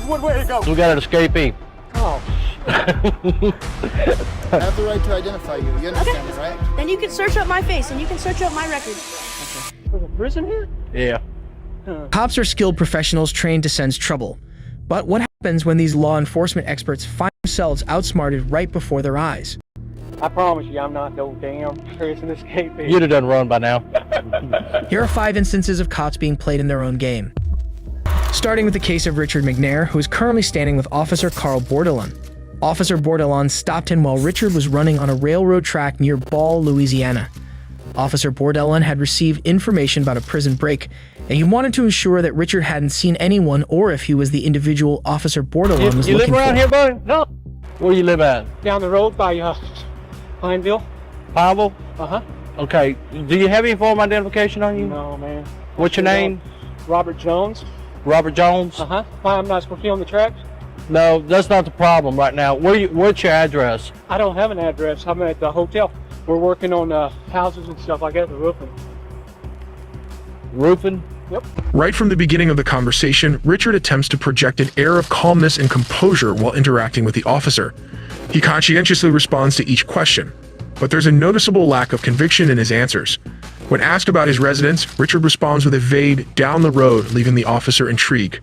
Where'd it go? We got an escapee. Oh, I have the right to identify you. You understand it, right? Then you can search up my face and you can search up my record. there's a prison here? Yeah. Cops are skilled professionals trained to sense trouble. But what happens when these law enforcement experts find themselves outsmarted right before their eyes? I promise you I'm not no damn prison escapee. You'd have done run by now. Here are 5 instances of cops being played in their own game. Starting with the case of Richard McNair, who is currently standing with Officer Carl Bordelon. Officer Bordelon stopped him while Richard was running on a railroad track near Ball, Louisiana. Officer Bordelon had received information about a prison break, and he wanted to ensure that Richard hadn't seen anyone or if he was the individual Officer Bordelon was You live looking around for. here, buddy? No, Where you live at? down the road by Pineville. Pineville? Uh-huh. Okay. Do you have any form of identification on you? No, man. What's your name? Robert Jones. Robert Jones? Uh-huh. Why, I'm not supposed to be on the tracks? No, that's not the problem right now. What's your address? I don't have an address. I'm at the hotel. We're working on houses and stuff like that, the roofing. Roofing? Yep. Right from the beginning of the conversation, Richard attempts to project an air of calmness and composure while interacting with the officer. He conscientiously responds to each question, but there's a noticeable lack of conviction in his answers. When asked about his residence, Richard responds with a vague, down the road, leaving the officer intrigued.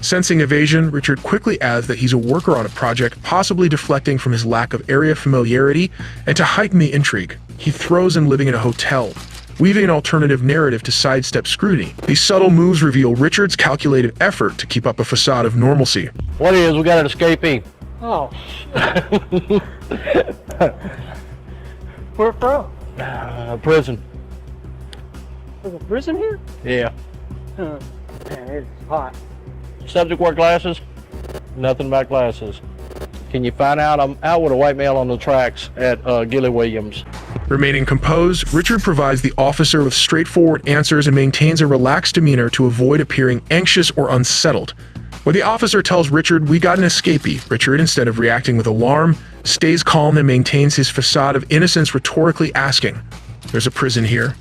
Sensing evasion, Richard quickly adds that he's a worker on a project, possibly deflecting from his lack of area familiarity, and to heighten the intrigue, he throws in living in a hotel, weaving an alternative narrative to sidestep scrutiny. These subtle moves reveal Richard's calculated effort to keep up a facade of normalcy. What is? We got an escapee. Oh, where from? Prison. There's a prison here? Yeah. Man, it's hot. Subject wear glasses? Nothing about glasses. Can you find out? I'm out with a white male on the tracks at Gilly Williams. Remaining composed, Richard provides the officer with straightforward answers and maintains a relaxed demeanor to avoid appearing anxious or unsettled. When the officer tells Richard, "We got an escapee," Richard, instead of reacting with alarm, stays calm and maintains his facade of innocence, rhetorically asking, "There's a prison here?"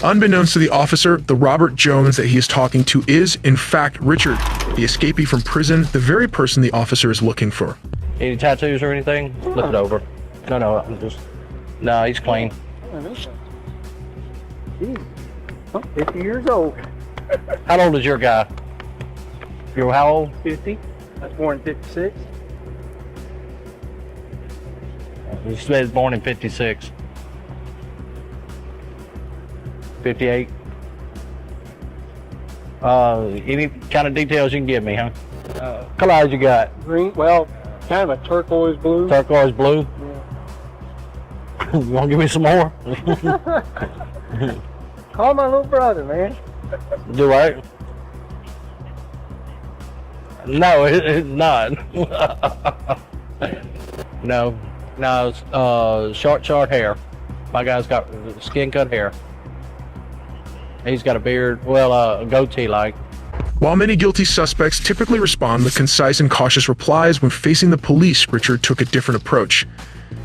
Unbeknownst to the officer, the Robert Jones that he is talking to is, in fact, Richard, the escapee from prison, the very person the officer is looking for. Any tattoos or anything? Look it over. No, I'm just... No, he's clean. Jeez. I'm 50 years old. How old is your guy? You're how old? 50. I was born in 56. He says born in 56. 58. Any kind of details you can give me, huh? Color eyes you got? Green, well, kind of a turquoise blue. Turquoise blue? Yeah. You want to give me some more? Call my little brother, man. Do I? No, it's not. No, it's short hair. My guy's got skin cut hair. He's got a beard, well, a goatee like. While many guilty suspects typically respond with concise and cautious replies when facing the police, Richard took a different approach.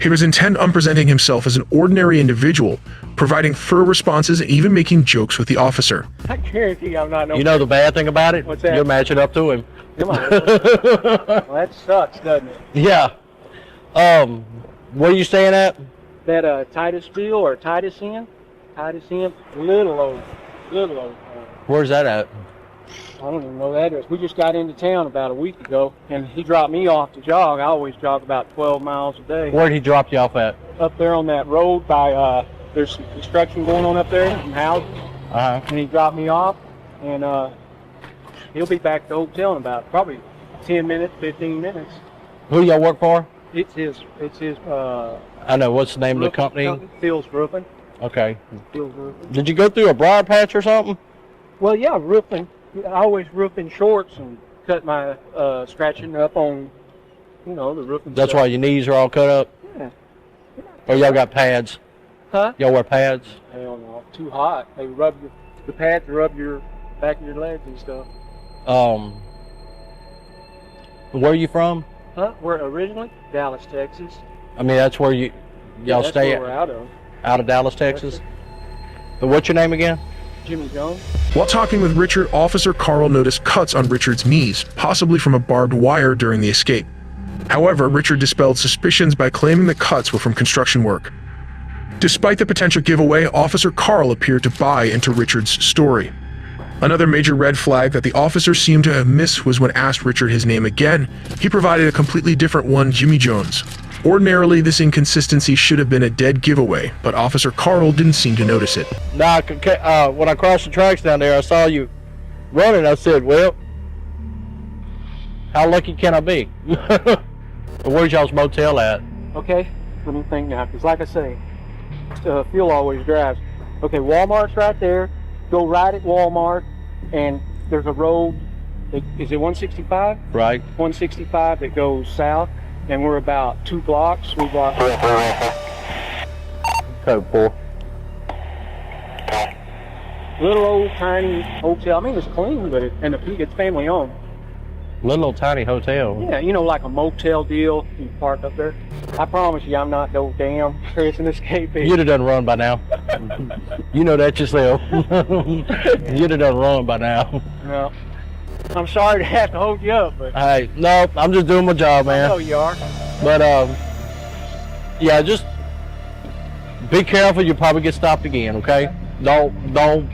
He was intent on presenting himself as an ordinary individual, providing thorough responses and even making jokes with the officer. I guarantee I'm not no. You know the bad thing about it? What's that? You'll match it up to him. Come on. Well, that sucks, doesn't it? Yeah. Where are you staying at? That Titusville or Titus Inn? Titus Inn? Little old. Where's that at? I don't even know the address. We just got into town about a week ago, and he dropped me off to jog. I always jog about 12 miles a day. Where'd he drop you off at? Up there on that road by, there's some construction going on up there, some houses. Uh-huh. And he dropped me off, and he'll be back at the hotel in about probably 10 minutes, 15 minutes. Who y'all work for? It's his, I know, what's the name of the company? Phil's Roofing. Okay. Phil's Roofing. Did you go through a briar patch or something? Well, yeah, roofing. I always roof in shorts and cut my scratching up on, the roofing. That's stuff. why your knees are all cut up? Yeah. Or y'all got pads? Huh? Y'all wear pads? Hell no, too hot. They rub the pads rub your back of your legs and stuff. Where are you from? Huh? We're originally Dallas, Texas. I mean, that's where y'all that's stay where we're out of. out of Dallas, Texas? But what's your name again? Jimmy Jones. While talking with Richard, Officer Carl noticed cuts on Richard's knees, possibly from a barbed wire during the escape. However, Richard dispelled suspicions by claiming the cuts were from construction work. Despite the potential giveaway, Officer Carl appeared to buy into Richard's story. Another major red flag that the officer seemed to have missed was when asked Richard his name again, he provided a completely different one, Jimmy Jones. Ordinarily, this inconsistency should have been a dead giveaway, but Officer Carl didn't seem to notice it. Now, when I crossed the tracks down there, I saw you running. I said, well, how lucky can I be? Where's y'all's motel at? Okay, let me think now, because like I say, Phil always drives. Okay, Walmart's right there. Go right at Walmart, and there's a road. Is it 165? Right. 165 that goes south, and we're about 2 blocks. 3 blocks. Code 4. Little old tiny hotel. I mean, it's clean, but it's family owned. Little old tiny hotel. Yeah, you know, like a motel deal. You park up there. I promise you, I'm not no damn Christian escapee. You'd have done run by now. You know that yourself. You'd have done run by now. No. I'm sorry to have to hold you up, but Hey, no, I'm just doing my job, man. I know you are. But yeah, just be careful. You'll probably get stopped again. Okay? Don't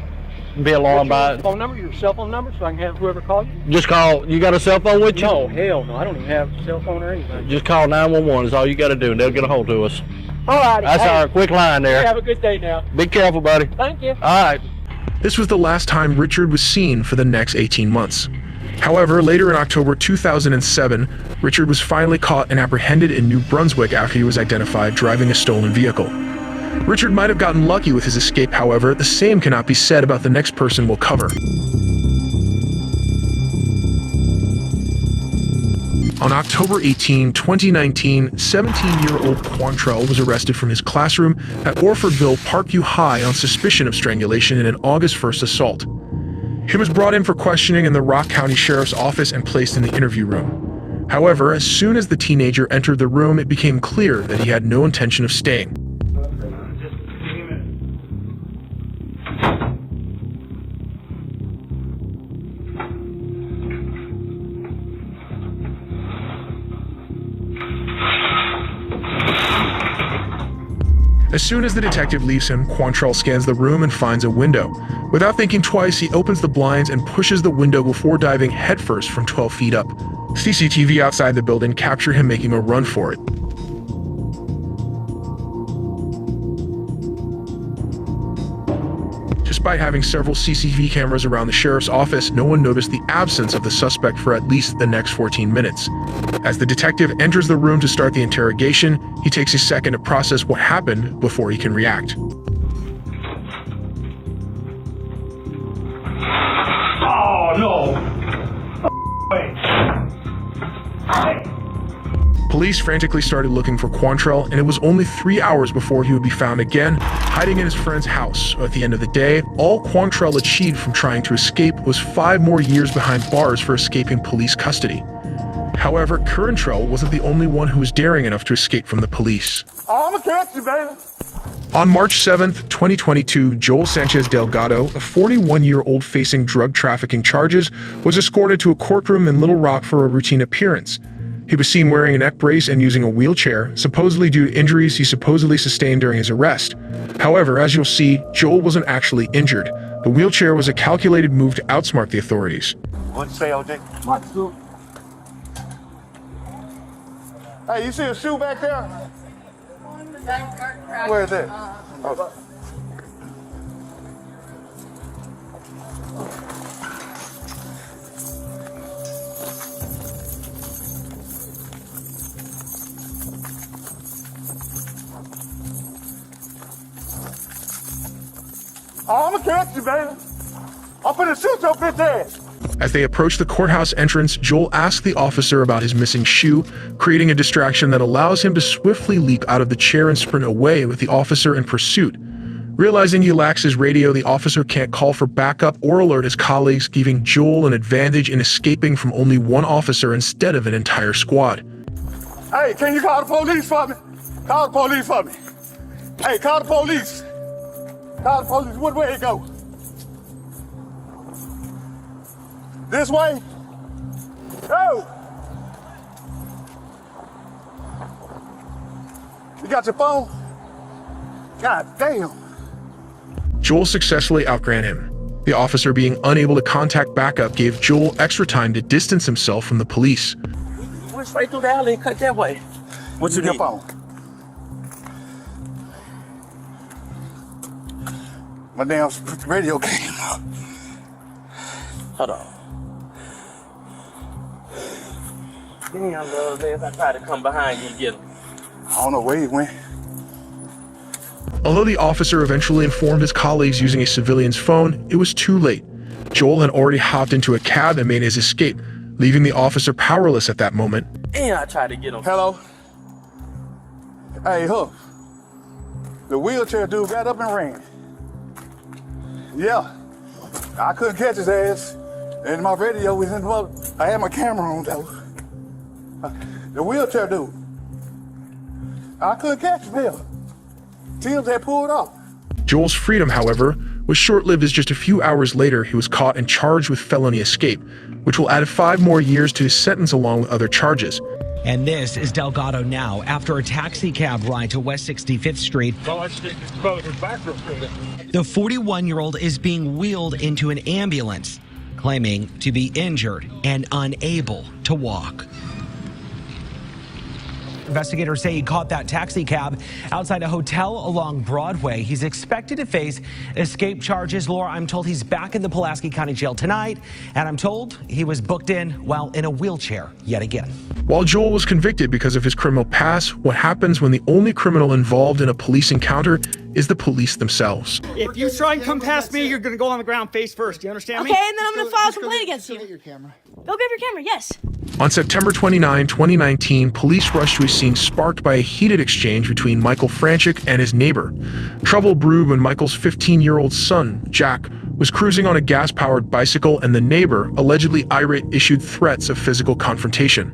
be alarmed by it. Phone number, your cell phone number, so I can have whoever call you. Just call. You got a cell phone with you? No, hell no. I don't even have a cell phone or anything. Just call 911. Is all you got to do, and they'll get a hold of us. All right. That's our quick line there. Have a good day now. Be careful, buddy. Thank you. All right. This was the last time Richard was seen for the next 18 months. However, later in October 2007, Richard was finally caught and apprehended in New Brunswick after he was identified driving a stolen vehicle. Richard might have gotten lucky with his escape, however, the same cannot be said about the next person we'll cover. On October 18, 2019, 17-year-old Quantrell was arrested from his classroom at Orfordville Parkview High on suspicion of strangulation in an August 1st assault. He was brought in for questioning in the Rock County Sheriff's Office and placed in the interview room. However, as soon as the teenager entered the room, it became clear that he had no intention of staying. As soon as the detective leaves him, Quantrell scans the room and finds a window. Without thinking twice, he opens the blinds and pushes the window before diving headfirst from 12 feet up. CCTV outside the building capture him making a run for it. Despite having several CCTV cameras around the sheriff's office, no one noticed the absence of the suspect for at least the next 14 minutes. As the detective enters the room to start the interrogation, he takes a second to process what happened before he can react. Oh, no! Police frantically started looking for Quantrell, and it was only 3 hours before he would be found again, hiding in his friend's house. At the end of the day, all Quantrell achieved from trying to escape was 5 more years behind bars for escaping police custody. However, Quantrell wasn't the only one who was daring enough to escape from the police. I'm gonna catch you, baby. On March 7th, 2022, Joel Sanchez Delgado, a 41-year-old facing drug trafficking charges, was escorted to a courtroom in Little Rock for a routine appearance. He was seen wearing a neck brace and using a wheelchair, supposedly due to injuries he supposedly sustained during his arrest. However, as you'll see, Joel wasn't actually injured. The wheelchair was a calculated move to outsmart the authorities. What'd you say, OJ? My suit. Hey, you see a shoe back there? Where is it? Oh. I'm gonna catch you, baby. I'm gonna shoot your bitch ass. As they approached the courthouse entrance, Joel asked the officer about his missing shoe, creating a distraction that allows him to swiftly leap out of the chair and sprint away with the officer in pursuit. Realizing he lacks his radio, the officer can't call for backup or alert his colleagues, giving Joel an advantage in escaping from only one officer instead of an entire squad. Hey, can you call the police for me? Call the police for me. Hey, call the police. Call the police. What way it go? This way. Go. You got your phone? God damn. Joel successfully outran him. The officer being unable to contact backup gave Joel extra time to distance himself from the police. Went straight through the alley and cut that way. What you need? Your phone. My damn radio came out. Hold on. Damn, little man, I tried to come behind you and get him. I don't know where he went. Although the officer eventually informed his colleagues using a civilian's phone, it was too late. Joel had already hopped into a cab and made his escape, leaving the officer powerless at that moment. And I tried to get him. Hello? Hey, Hook. The wheelchair dude got up and ran. Yeah. I couldn't catch his ass. And my radio was in the I had my camera on, though. The wheelchair dude. I couldn't catch him, hell. Tim's had pulled off. Joel's freedom, however, was short-lived as just a few hours later he was caught and charged with felony escape, which will add 5 more years to his sentence along with other charges. And this is Delgado now after a taxi cab ride to West 65th Street. The 41-year-old is being wheeled into an ambulance, claiming to be injured and unable to walk. Investigators say he caught that taxi cab outside a hotel along Broadway. He's expected to face escape charges. Laura, I'm told he's back in the Pulaski County Jail tonight, and I'm told he was booked in while in a wheelchair yet again. While Joel was convicted because of his criminal past, what happens when the only criminal involved in a police encounter is the police themselves? If you try and come past me, you're going to go on the ground face first. Do you understand me? Okay, and then I'm going to file a complaint against you. Go get your camera. Go grab your camera, yes. On September 29, 2019, police rushed to a scene sparked by a heated exchange between Michael Franchik and his neighbor. Trouble brewed when Michael's 15-year-old son, Jack, was cruising on a gas-powered bicycle and the neighbor, allegedly irate, issued threats of physical confrontation.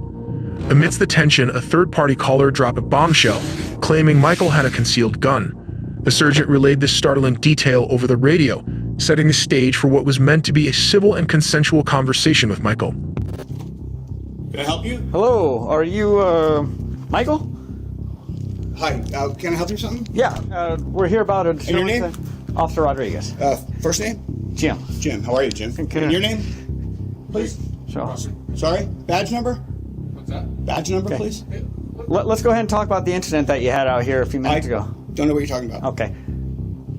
Amidst the tension, a third-party caller dropped a bombshell, claiming Michael had a concealed gun. The sergeant relayed this startling detail over the radio, setting the stage for what was meant to be a civil and consensual conversation with Michael. Can I help you? Hello, are you, Michael? Hi, can I help you with something? Yeah, we're here about a... And your name? Officer Rodriguez. First name? Jim. Jim, how are you, Jim? Can And your name? Please. Sure. Sorry? Badge number? What's that? Badge number, please? Let's go ahead and talk about the incident that you had out here a few minutes ago. Don't know what you're talking about. Okay.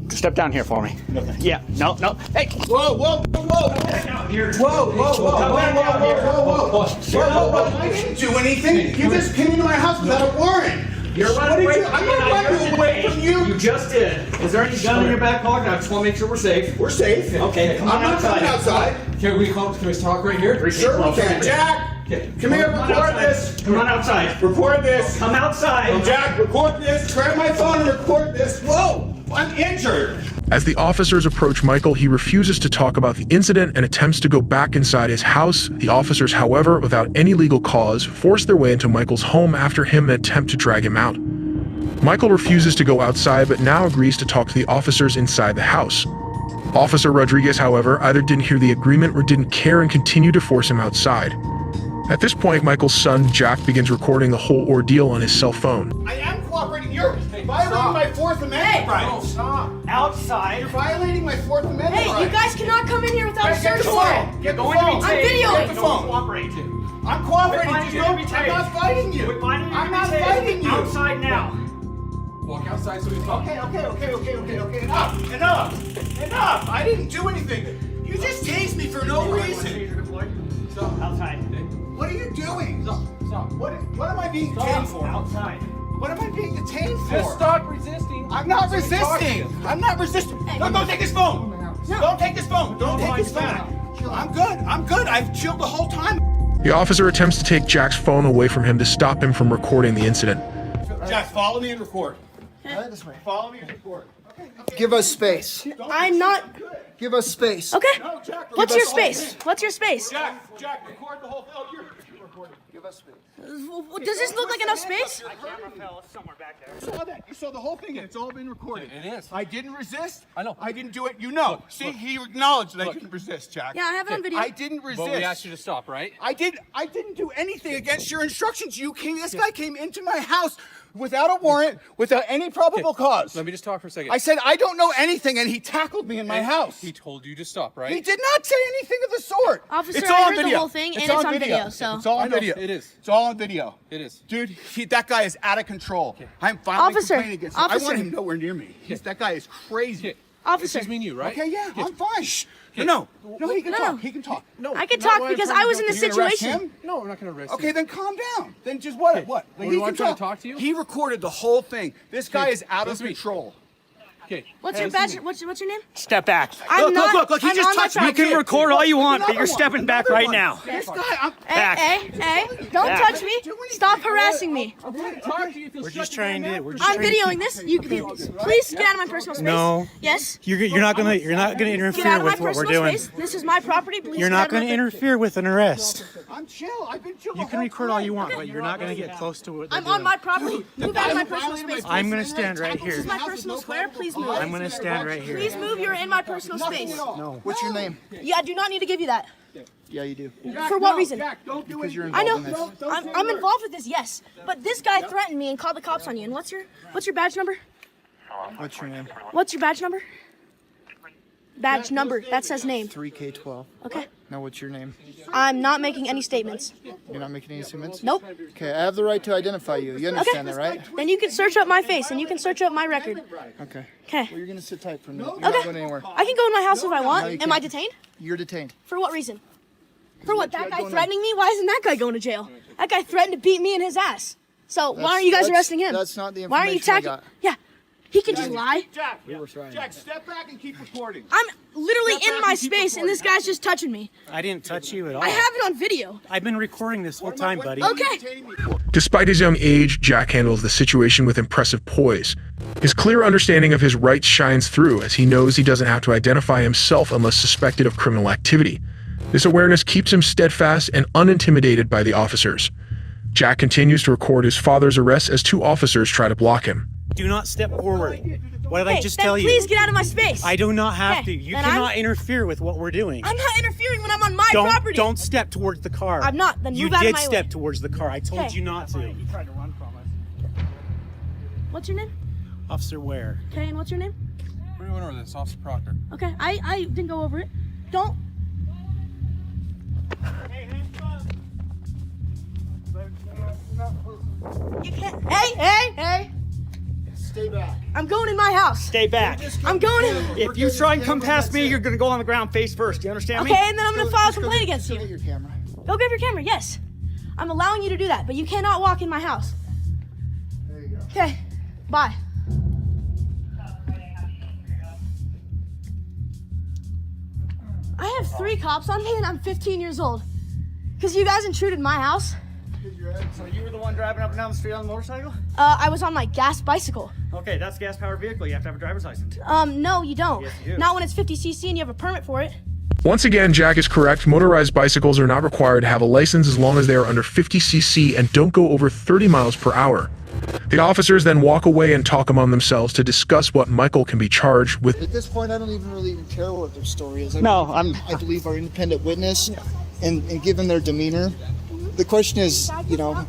Step down here for me. No, thanks. Yeah, no. Hey! Whoa, whoa, whoa, whoa! Whoa! I didn't do anything. You just came into my house without a warrant. You're running away. I'm not running away from you. You just did. Is there any gun in your back pocket? I just want to make sure we're safe. We're safe. Okay, I'm not coming outside. Can we talk right here? Sure we can. Jack! Come here, record this. Come on outside. Record this. Come outside. Jack, record this. Grab my phone and record this. Whoa! I'm injured. As the officers approach Michael, he refuses to talk about the incident and attempts to go back inside his house. The officers, however, without any legal cause, force their way into Michael's home after him and attempt to drag him out. Michael refuses to go outside, but now agrees to talk to the officers inside the house. Officer Rodriguez, however, either didn't hear the agreement or didn't care and continued to force him outside. At this point, Michael's son, Jack, begins recording the whole ordeal on his cell phone. I am cooperating. You're violating my Fourth Amendment rights. Stop. Outside. You're violating my Fourth Amendment rights. Hey, you guys cannot come in here without a Get search the warrant. phone. Get the Going to be phone. I'm videoing. Get the phone. Cooperate. I'm cooperating. We're finding you to be I'm taped. not fighting you. We're finding you I'm to be not taped. fighting you. Outside now. Walk outside so we talk. Okay. Enough. I didn't do anything. You just tased me for no reason. Stop. Outside. What are you doing? Stop. What am I being detained for? Outside. What am I being detained for? Just stop resisting. I'm not So we talk to resisting. you. I'm not resisting. No, don't take his phone. Don't take his phone. Don't take his phone. I'm good. I've chilled the whole time. The officer attempts to take Jack's phone away from him to stop him from recording the incident. Jack, follow me and record. Right this way. Follow me and record. Give us space. I'm not. Give us space. Okay. No, Jack, What's give your us the whole space? thing. What's your space? Jack, record the whole thing. Oh, you're recording. Give us space. Does this look like enough space? You saw that. You saw the whole thing, and it's all been recorded. It is. I didn't resist. I know. I didn't do it. You know. See, he acknowledged that I didn't resist, Jack. Yeah, I have it on video. I didn't resist. Well, we asked you to stop, right? I didn't do anything against your instructions. This guy came into my house without a warrant, without any probable cause. Let me just talk for a second. I said, I don't know anything, and he tackled me in my house. He told you to stop, right? He did not say anything of the sort. Officer, it's I all heard on the video. whole thing, and it's on video, so. It's all on I know, video. it is. It's all on video. It is. Dude, that guy is out of control. I'm filing Officer, complaining against him. I officer. want him nowhere near me. That guy is crazy. Officer. It's just me and you, right? Okay, yeah, I'm fine. No, he can No, talk. no. He can talk. No, I can not talk what I'm because trying I to was do. in this You're gonna arrest situation. him? No, I'm not going to arrest Okay, you. then calm down. Then just what? Like, Well, he you want can me to talk to you? He recorded the whole thing. This guy is out of listen to me. control. Okay. What's your badge? What's your name? Step back. I'm not. He I'm just on my touched me. You property. can record all you want, but Another you're one. stepping back Another right one. now. This guy, Back. Hey, don't Back. touch me. Stop harassing me. We're just trying to. I'm videoing this. You please get out of my personal space. No. Yes. You're not gonna Get out interfere of my with what we're personal doing. space. This is my property. Please You're get not out of my gonna interfere with an arrest. I'm chill. I've been chill. You can record all you want, but you're not gonna get close to what they're I'm on doing. my property. Move out of my personal space. I'm please. gonna stand right This here. is my personal square. Please move. I'm gonna stand right here. Please move. You're in my personal space. No. What's your name? Yeah, I do not need to give you that. Yeah, you do. For what reason? Jack, don't do Because you're I involved know. in this. I'm involved with this. Yes, but this guy threatened me and called the cops on you. And what's your badge number? What's your name? What's your badge number? Badge number. That says name. 3K12. Okay. Now what's your name? I'm not making any statements. You're not making any statements? Nope. Okay, I have the right to identify you. You understand that, right? Then you can search up my face and you can search up my record. Okay. Okay. Well, you're gonna sit tight for a minute. You're not Okay. going anywhere. I can go in my house if I No, want. you Am I can't. detained? You're detained. For what reason? For what? That guy going threatening me? Why isn't that guy going to jail? That guy threatened to beat me in his ass. So why aren't you guys arresting him? That's not the Why aren't you information I attacking? got. Yeah. He can just lie. Jack, Jack, step back and keep recording. I'm literally in my space and this guy's just touching me. I didn't touch you at all. I have it on video. I've been recording this whole time, buddy. Okay. Despite his young age, Jack handles the situation with impressive poise. His clear understanding of his rights shines through as he knows he doesn't have to identify himself unless suspected of criminal activity. This awareness keeps him steadfast and unintimidated by the officers. Jack continues to record his father's arrest as two officers try to block him. Do not step forward. What did I Hey, just then tell you? please get out of my space. I do not have Okay, to. You then cannot interfere with what we're doing. I'm not interfering when I'm on my property. Don't step towards the car. I'm not. Then You move out of did my step way. towards the car. I told Okay. you not to. What's your name? Officer Ware. Okay, and what's your name? We're going over this, Officer Proctor. Okay, I didn't go over it. Don't. You can't. Hey! Stay back. I'm going in my house. Stay back. I'm going in. If you try and come past me, you're gonna go on the ground face first. You understand me? Okay, and then I'm gonna file a complaint against Get you. your camera. Go grab your camera. Yes, I'm allowing you to do that, but you cannot walk in my house. There you go. Okay, bye. I have 3 cops on me and I'm 15 years old. Because you guys intruded my house. So you were the one driving up and down the street on the motorcycle? I was on my gas bicycle. Okay, that's a gas-powered vehicle. You have to have a driver's license. No, you don't. Yes, you do. Not when it's 50cc and you have a permit for it. Once again, Jack is correct. Motorized bicycles are not required to have a license as long as they are under 50cc and don't go over 30 miles per hour. The officers then walk away and talk among themselves to discuss what Michael can be charged with. At this point, I don't even really care what their story is. I believe our independent witness, and given their demeanor, the question is, I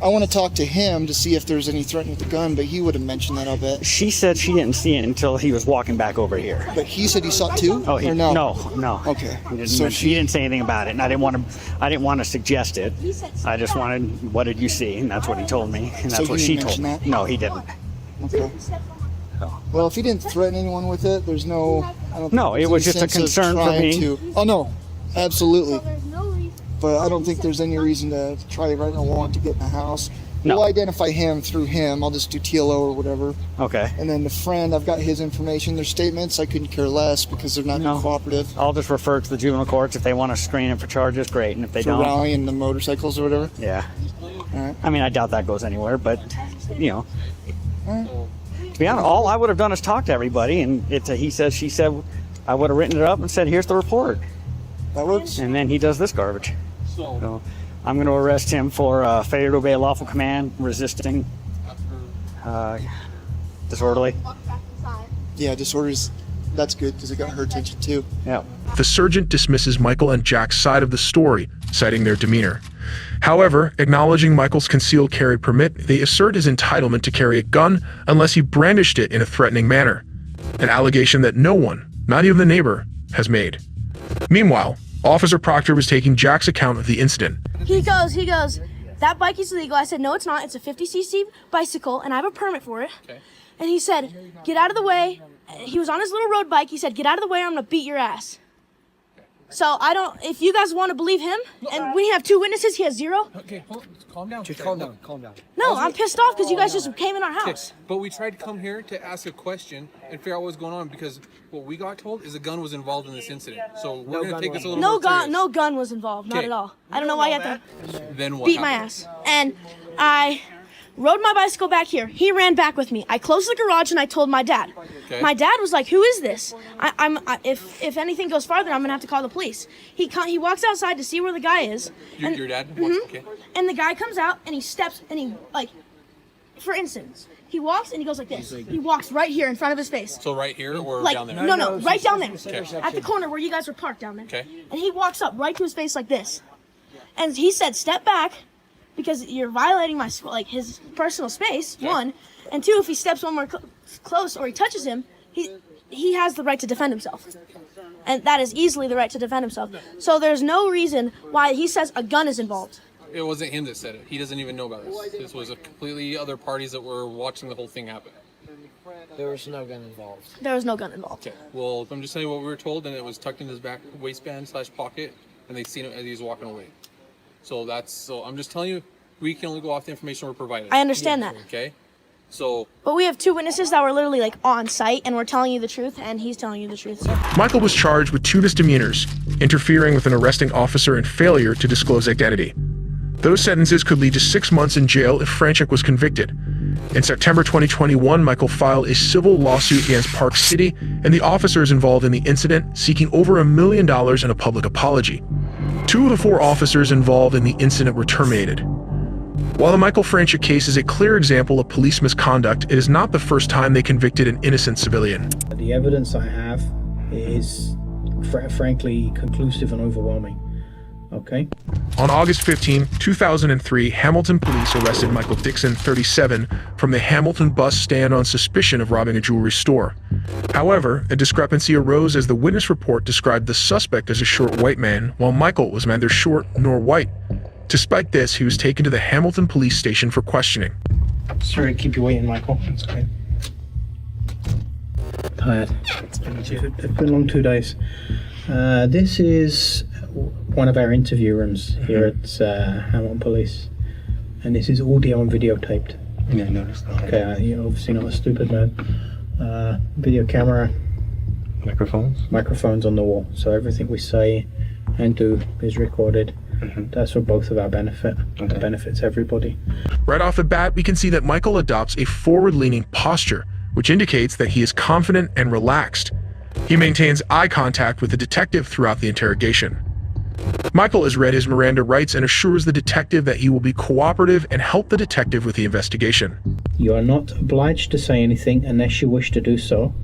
want to talk to him to see if there's any threat with the gun, but he would have mentioned that, I'll bet. She said she didn't see it until he was walking back over here. But he said he saw it too? Oh, or no? No. Okay. She didn't say anything about it, and I didn't want to suggest it. I just wanted, what did you see? And that's what he told me, and that's So what he she didn't told me. mention that? No, he didn't. Okay. Well, if he didn't threaten anyone with it, there's no... I don't No, think it was there's just a any sense of concern for trying me. to- Oh, no. Absolutely. There's no reason. But I don't think there's any reason to try right now want to get in the house. No. We'll identify him through him. I'll just do TLO or whatever. Okay. And then the friend, I've got his information. Their statements, I couldn't care less because they're not cooperative. I'll just refer to the juvenile courts. If they want to screen him for charges, great. And if they For don't, rallying the motorcycles or whatever. yeah. All right. I mean, I doubt that goes anywhere, but, All right. to be honest, all I would have done is talk to everybody, and it's a he said, she said. I would have written it up and said, here's the report. That works. And then he does this garbage. So, I'm going to arrest him for failure to obey a lawful command, resisting, disorderly. Yeah, disorders. That's good because it got her attention too. Yeah. The sergeant dismisses Michael and Jack's side of the story, citing their demeanor. However, acknowledging Michael's concealed carry permit, they assert his entitlement to carry a gun unless he brandished it in a threatening manner, an allegation that no one, not even the neighbor, has made. Meanwhile, Officer Proctor was taking Jack's account of the incident. He goes, that bike is illegal. I said, no, it's not. It's a 50cc bicycle, and I have a permit for it. Okay. And he said, get out of the way. He was on his little road bike. He said, get out of the way or I'm going to beat your ass. So if you guys want to believe him, and we have 2 witnesses, he has 0. Okay, calm down. Just calm down. No, I'm pissed off because you guys just came in our house. But we tried to come here to ask a question and figure out what's going on because what we got told is a gun was involved in this incident. So we're going to take this a little more serious. No gun was involved, not at all. I don't know why you have to Then what beat my ass. And I rode my bicycle back here. He ran back with me. I closed the garage and I told my dad. Okay. My dad was like, "Who is this? If anything goes farther, I'm gonna have to call the police." He walks outside to see where the guy is. Your dad? Okay. And the guy comes out and he steps and he for instance, he walks and he goes like this. He walks right here in front of his face. So right here or down there? No, right down there. Okay. At the corner where you guys were parked down there. Okay. And he walks up right to his face like this. And he said, "Step back." Because you're violating his personal space, 1, and 2, if he steps one more close or he touches him, he has the right to defend himself, and that is easily the right to defend himself. So there's no reason why he says a gun is involved. It wasn't him that said it. He doesn't even know about this. This was a completely other parties that were watching the whole thing happen. There was no gun involved. There was no gun involved. Okay. Well, I'm just telling you what we were told, and it was tucked in his back waistband / pocket, and they seen him as he was walking away. So I'm just telling you, we can only go off the information we're provided. I understand that. Okay? But we have 2 witnesses that were literally on site, and we're telling you the truth, and he's telling you the truth. Michael was charged with 2 misdemeanors, interfering with an arresting officer and failure to disclose identity. Those sentences could lead to 6 months in jail if Franchuk was convicted. In September 2021, Michael filed a civil lawsuit against Park City and the officers involved in the incident, seeking over $1 million and a public apology. 2 of the 4 officers involved in the incident were terminated. While the Michael Franchuk case is a clear example of police misconduct, it is not the first time they convicted an innocent civilian. The evidence I have is frankly conclusive and overwhelming. Okay. On August 15, 2003, Hamilton police arrested Michael Dixon, 37, from the Hamilton bus stand on suspicion of robbing a jewelry store. However, a discrepancy arose as the witness report described the suspect as a short white man, while Michael was neither short nor white. Despite this, he was taken to the Hamilton police station for questioning. Sorry to keep you waiting, Michael. It's okay. Tired. It's been a long 2 days. This is one of our interview rooms here at Hamilton Police, and this is audio and videotaped. Yeah, I noticed that. Okay, you're obviously not a stupid man. Video camera. Microphones on the wall, so everything we say and do is recorded. That's for both of our benefit. It benefits everybody. Right off the bat, we can see that Michael adopts a forward-leaning posture, which indicates that he is confident and relaxed. He maintains eye contact with the detective throughout the interrogation. Michael has read his Miranda rights and assures the detective that he will be cooperative and help the detective with the investigation. You are not obliged to say anything unless you wish to do so,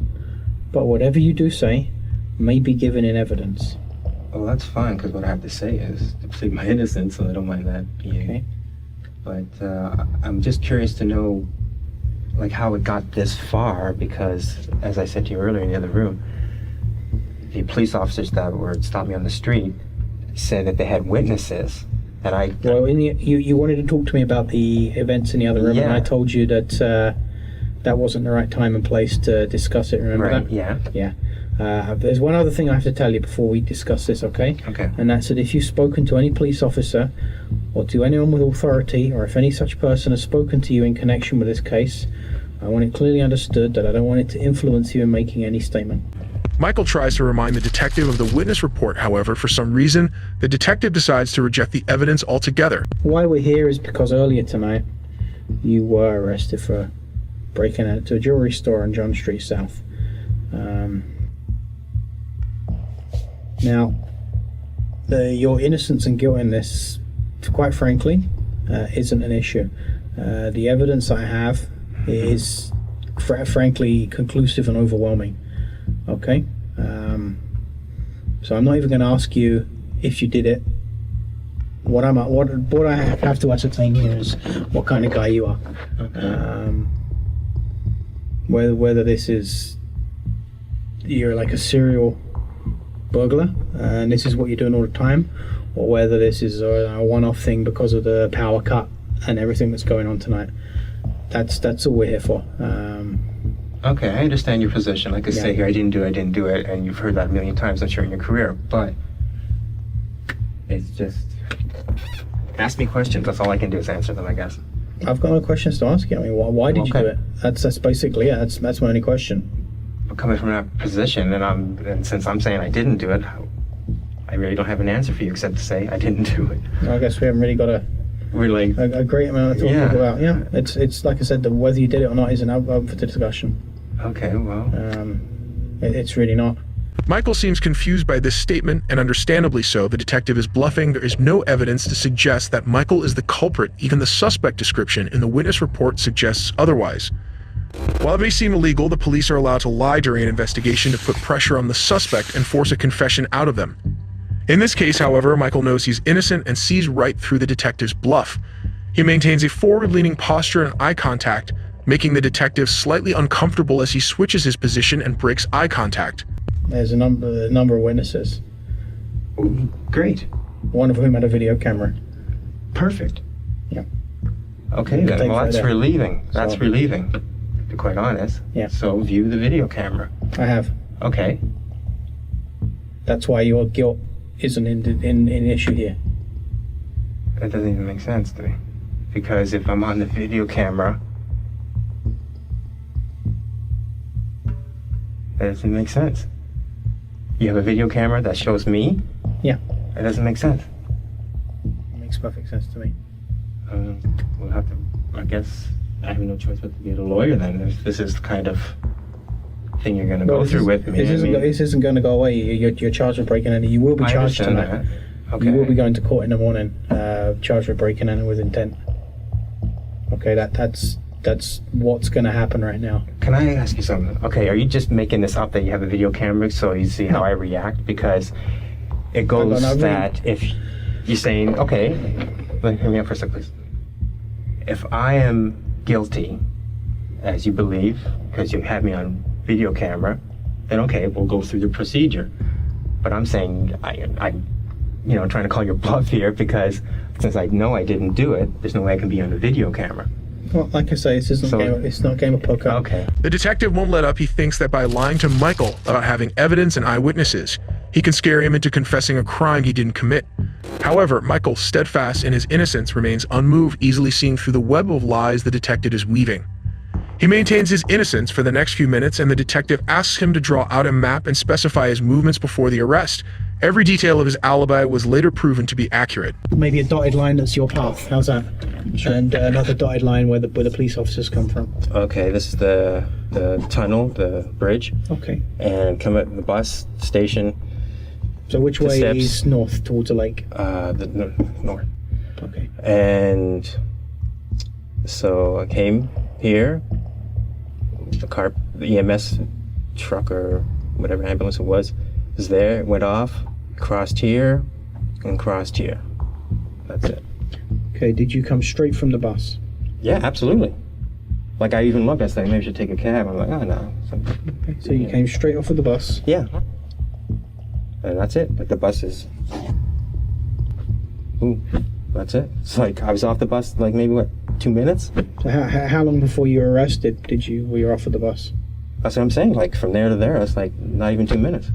but whatever you do say may be given in evidence. Well, that's fine, because what I have to say is to plead my innocence, so I don't mind that. Okay. But I'm just curious to know, how it got this far, because, as I said to you earlier in the other room, the police officers that were stopped me on the street said that they had witnesses, and I... Well, you wanted to talk to me about the events in the other room, and I told you that that wasn't the right time and place to discuss it, remember that? Yeah. Yeah. There's one other thing I have to tell you before we discuss this, okay? Okay. And that's that if you've spoken to any police officer or to anyone with authority, or if any such person has spoken to you in connection with this case, I want it clearly understood that I don't want it to influence you in making any statement. Michael tries to remind the detective of the witness report. However, for some reason, the detective decides to reject the evidence altogether. Why we're here is because earlier tonight, you were arrested for breaking into a jewelry store on John Street South. Now, your innocence and guilt in this quite frankly, isn't an issue. The evidence I have is frankly conclusive and overwhelming. Okay, so I'm not even going to ask you if you did it. What I have to ascertain here is what kind of guy you are. Okay. Whether this is you're like a serial burglar and this is what you're doing all the time, or whether this is a one-off thing because of the power cut and everything that's going on tonight. That's all we're here for. Okay, I understand your position. Like I say here, I didn't do it, and you've heard that a million times, I'm sure, in your career. But it's just ask me questions. That's all I can do is answer them, I guess. I've got no questions to ask you. I mean, why did you do it? That's basically that's my only question. I'm coming from that position, and since I'm saying I didn't do it, I really don't have an answer for you except to say I didn't do it. I guess we haven't really got a great amount to talk about. Yeah, it's like I said, whether you did it or not isn't up for discussion. Okay, well, it's really not. Michael seems confused by this statement, and understandably so. The detective is bluffing. There is no evidence to suggest that Michael is the culprit. Even the suspect description in the witness report suggests otherwise. While it may seem illegal, the police are allowed to lie during an investigation to put pressure on the suspect and force a confession out of them. In this case, however, Michael knows he's innocent and sees right through the detective's bluff. He maintains a forward-leaning posture and eye contact, making the detective slightly uncomfortable as he switches his position and breaks eye contact. There's a number of witnesses. Great. One of whom had a video camera. Perfect. Yeah. Okay, then. Well, that's relieving. That's relieving, to be quite honest. Yeah. So view the video camera. I have. Okay. That's why your guilt isn't in issue here. That doesn't even make sense to me. Because if I'm on the video camera, that doesn't make sense. You have a video camera that shows me? Yeah. That doesn't make sense. It makes perfect sense to me. We'll have to, I guess, I have no choice but to get a lawyer then. If this is the kind of thing you're going to go through with me. This isn't going to go away. You're charged with breaking in. You will be charged tonight. Okay. You will be going to court in the morning, charged with breaking in with intent. Okay, that's what's going to happen right now. Can I ask you something? Okay, are you just making this up that you have a video camera so you see how I react? Because it goes that if you're saying, okay, hear me out for a second, please. If I am guilty, as you believe, because you have me on video camera, then okay, we'll go through the procedure. But I'm saying, I'm trying to call your bluff here because since I know I didn't do it, there's no way I can be on the video camera. Well, like I say, it's not a game of poker. Okay. The detective won't let up. He thinks that by lying to Michael about having evidence and eyewitnesses, he can scare him into confessing a crime he didn't commit. However, Michael, steadfast in his innocence, remains unmoved, easily seeing through the web of lies the detective is weaving. He maintains his innocence for the next few minutes, and the detective asks him to draw out a map and specify his movements before the arrest. Every detail of his alibi was later proven to be accurate. Maybe a dotted line that's your path. How's that? Sure. And another dotted line where the police officers come from. Okay, this is the tunnel, the bridge. Okay. And come at the bus station. So which way is north towards the lake? The north. Okay. And so I came here. The EMS truck or whatever ambulance it was there, went off, crossed here, and crossed here. That's it. Okay, did you come straight from the bus? Yeah, absolutely. Like I even looked, I said, maybe I should take a cab. I'm like, oh no. Okay, so you came straight off of the bus? Yeah. And that's it. Like the bus is... Ooh, that's it. It's like I was off the bus like maybe, 2 minutes? So how long before you were arrested were you off of the bus? That's what I'm saying. Like from there to there, it's like not even 2 minutes.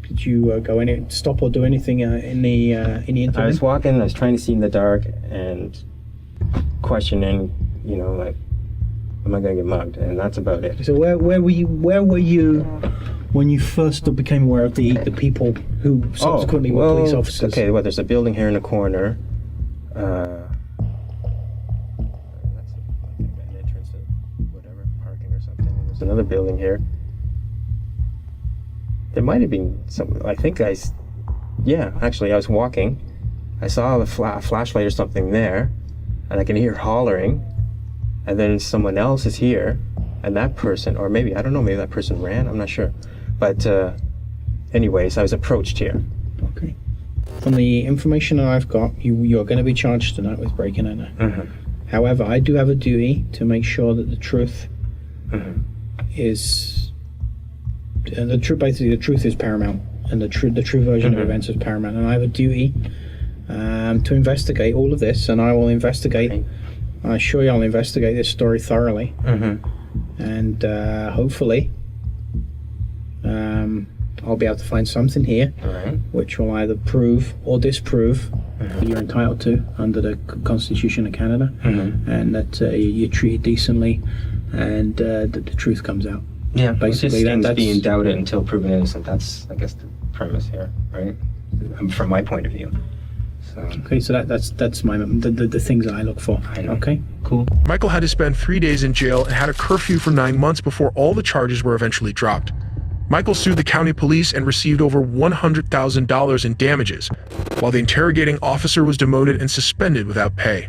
Did you stop or do anything in the interim? I was walking. I was trying to see in the dark and questioning. Like, am I gonna get mugged? And that's about it. So where were you when you first became aware of the people who subsequently were police officers? Okay. Well, there's a building here in the corner. There's another building here. There might have been some. Actually, I was walking I saw the flashlight or something there, and I can hear hollering, and then someone else is here, and that person, or maybe, I don't know, maybe that person ran, I'm not sure. But anyways, I was approached here. Okay. From the information that I've got, you're going to be charged tonight with breaking and entering. However, I do have a duty to make sure that the truth is, and the truth is paramount, and the true version of events is paramount, and I have a duty to investigate all of this, and I will investigate. I assure you, I'll investigate this story thoroughly, and hopefully, I'll be able to find something here, which will either prove or disprove what you're entitled to under the Constitution of Canada, and that you're treated decently, and that the truth comes out. Yeah, basically, that's being doubted until proven innocent. That's, I guess, the premise here, right? From my point of view. So. Okay, so that's the things that I look for. Okay, cool. Michael had to spend 3 days in jail and had a curfew for 9 months before all the charges were eventually dropped. Michael sued the county police and received over $100,000 in damages, while the interrogating officer was demoted and suspended without pay.